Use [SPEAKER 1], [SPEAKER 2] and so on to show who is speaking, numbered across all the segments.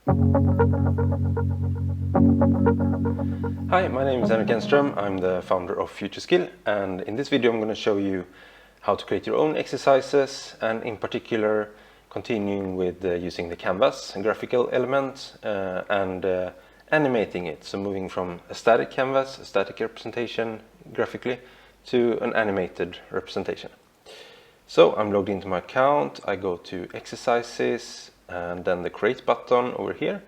[SPEAKER 1] Hi, my name is Henrik Enström. I'm the founder of FutureSkill, and in this video I'm going to show you how to create your own exercises, and in particular continuing with using the canvas and graphical element and animating it. So moving from a static canvas, a static representation graphically, to an animated representation. So I'm logged into my account, I go to exercises and then the create button over here.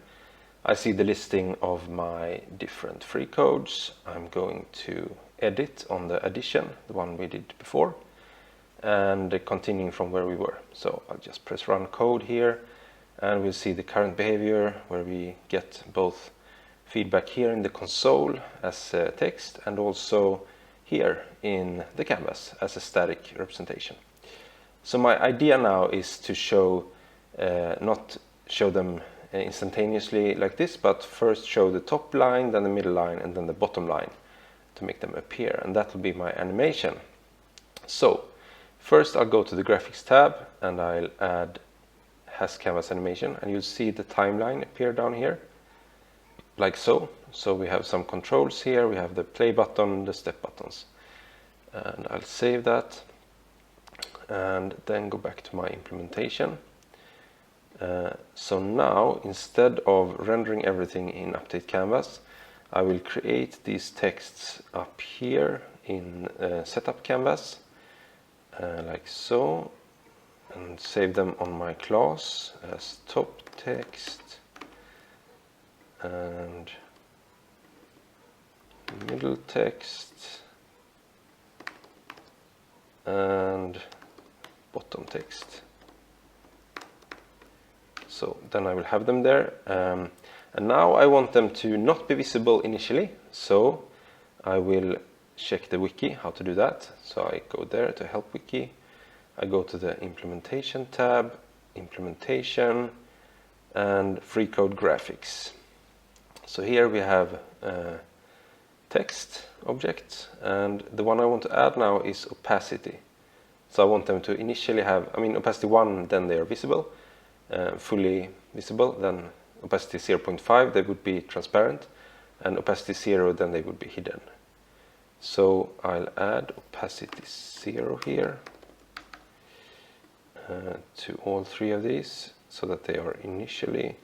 [SPEAKER 1] I see the listing of my different free codes. I'm going to edit on the addition, the one we did before, and continuing from where we were. So I'll just press run code here and we'll see the current behavior where we get both feedback here in the console as text and also here in the canvas as a static representation. So my idea now is to show, not show them instantaneously like this, but first show the top line, then the middle line, and then the bottom line to make them appear, and that will be my animation. So first I'll go to the graphics tab and I'll add has canvas animation, and you'll see the timeline appear down here like so. So we have some controls here, we have the play button, the step buttons, and I'll save that and then go back to my implementation. So now, instead of rendering everything in Update Canvas, I will create these texts up here in Setup Canvas, like so, and save them on my class as top text and middle text and bottom text. So then I will have them there, and now I want them to not be visible initially, so I will check the wiki how to do that. So I go there to help wiki, I go to the implementation tab, implementation, and Freecode graphics. So here we have text object, and the one I want to add now is opacity. So I want them to initially have, opacity 1, then they are visible, fully visible, then opacity 0.5 they would be transparent, and opacity 0 then they would be hidden. So I'll add opacity 0 here to all three of these so that they are initially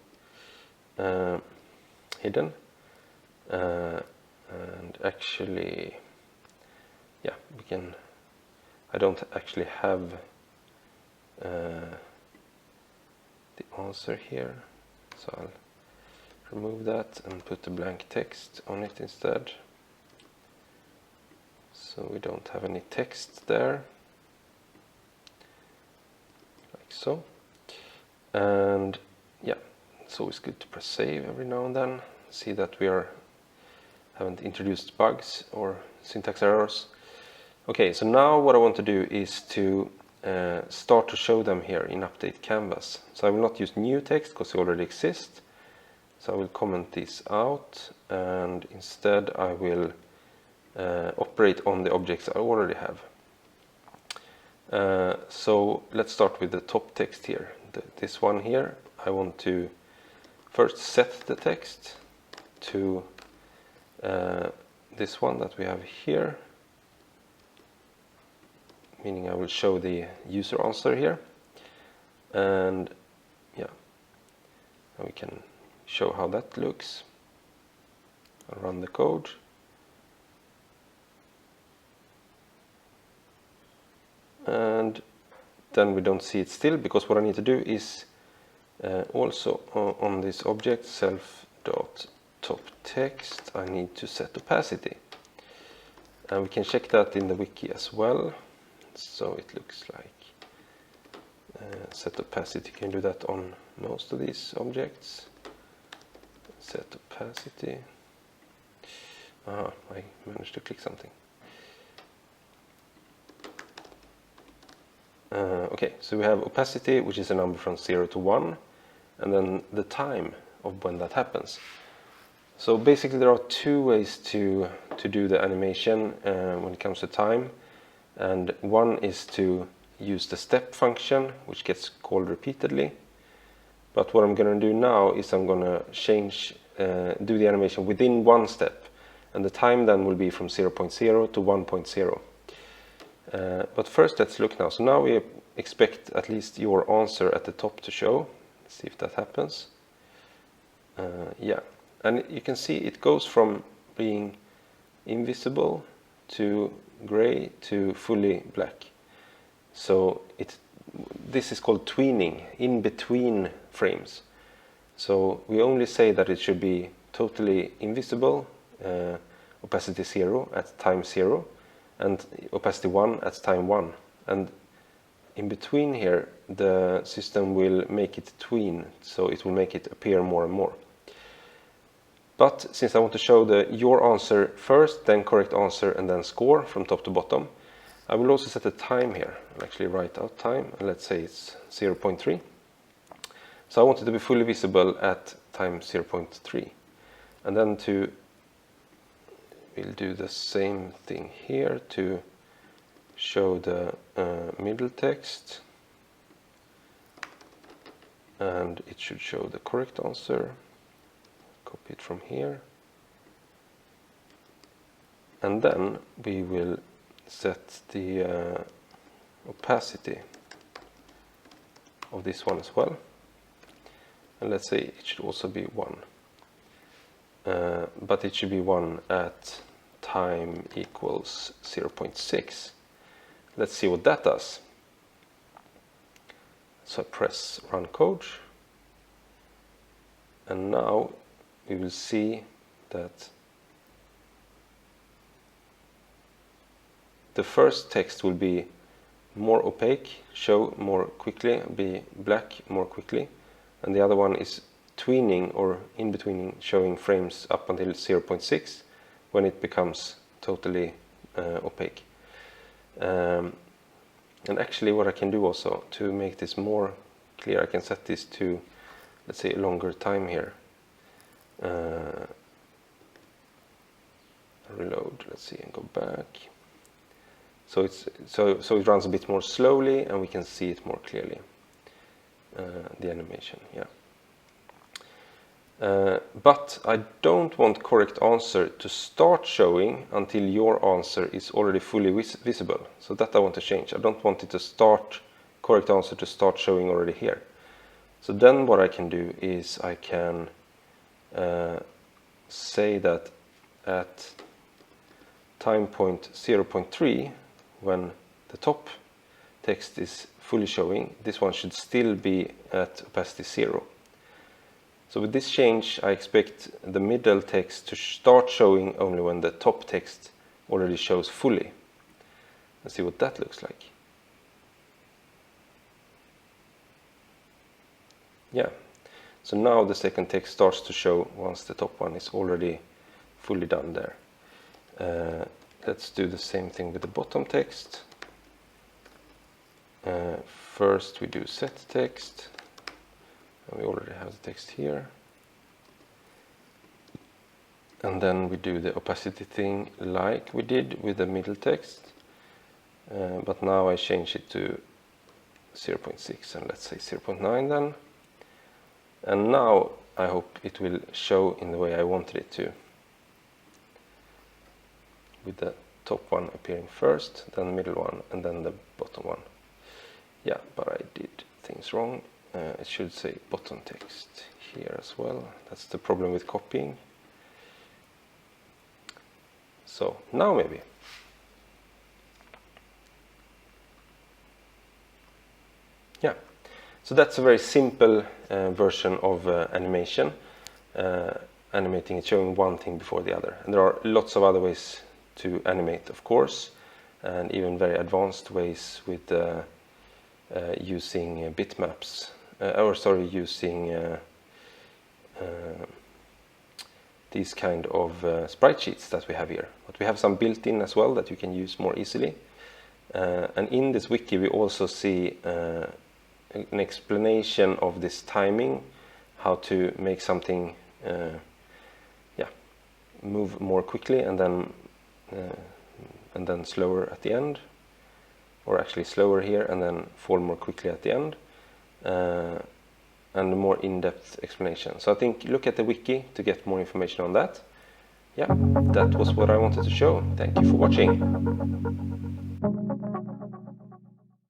[SPEAKER 1] hidden, and actually, yeah, we can, I don't actually have the answer here, so I'll remove that and put the blank text on it instead, so we don't have any text there, like so. And yeah, it's always good to press save every now and then, see that we haven't introduced bugs or syntax errors. Okay, so now what I want to do is to start to show them here in Update Canvas. So I will not use new text because they already exist. So I will comment this out, and instead I will operate on the objects I already have. So let's start with the top text here. This one here, I want to first set the text to this one that we have here, meaning I will show the user answer here, and yeah, we can show how that looks. I'll run the code, and then we don't see it still, because what I need to do is also on this object self.topText I need to set opacity, and we can check that in the wiki as well. So it looks like set opacity, you can do that on most of these objects. Set opacity. I managed to click something. Okay, so we have opacity, which is a number from 0 to 1, and then the time of when that happens. So basically there are two ways to do the animation when it comes to time. And one is to use the step function, which gets called repeatedly. But what I'm going to do now is I'm going to do the animation within one step, and the time then will be from 0.0 to 1.0. But first let's look now. So now we expect at least your answer at the top to show. Let's see if that happens. Yeah, and you can see it goes from being invisible to gray to fully black. So this is called tweening, in between frames. So we only say that it should be totally invisible, opacity 0 at time 0, and opacity 1 at time 1. And in between here, the system will make it tween, so it will make it appear more and more. But since I want to show your answer first, then correct answer, and then score from top to bottom, I will also set a time here. I'll actually write out time, and let's say it's 0.3. So I want it to be fully visible at time 0.3. And then we'll do the same thing here to show the middle text. And it should show the correct answer. Copy it from here. And then we will set the opacity of this one as well. And let's say it should also be 1. But it should be 1 at time equals 0.6. Let's see what that does. So I press run code. And now we will see that the first text will be more opaque, show more quickly, be black more quickly, and the other one is tweening or in between, showing frames up until 0.6 when it becomes totally opaque. And actually what I can do also to make this more clear, I can set this to, let's say, a longer time here. Reload, let's see, and go back. So it runs a bit more slowly, and we can see it more clearly. The animation, yeah. But I don't want correct answer to start showing until your answer is already fully visible. So that I want to change. I don't want it to start, correct answer to start showing already here. So then what I can do is I can say that at time point 0.3, when the top text is fully showing, this one should still be at opacity 0. So with this change, I expect the middle text to start showing only when the top text already shows fully. Let's see what that looks like. Yeah, so now the second text starts to show once the top one is already fully done there. Let's do the same thing with the bottom text. First we do set text, and we already have the text here. And then we do the opacity thing like we did with the middle text. But now I change it to 0.6 and let's say 0.9 then. And now I hope it will show in the way I wanted it to, with the top one appearing first, then the middle one, and then the bottom one. Yeah, but I did things wrong. It should say bottom text here as well. That's the problem with copying. So now maybe. Yeah, so that's a very simple version of animation, animating it, showing one thing before the other. And there are lots of other ways to animate, of course, and even very advanced ways with using bitmaps, using these kind of sprite sheets that we have here. But we have some built-in as well that you can use more easily. And in this wiki we also see an explanation of this timing, how to make something move more quickly and then slower at the end, or actually slower here and then fall more quickly at the end. and a more in-depth explanation. So I think look at the wiki to get more information on that. Yeah, that was what I wanted to show. Thank you for watching.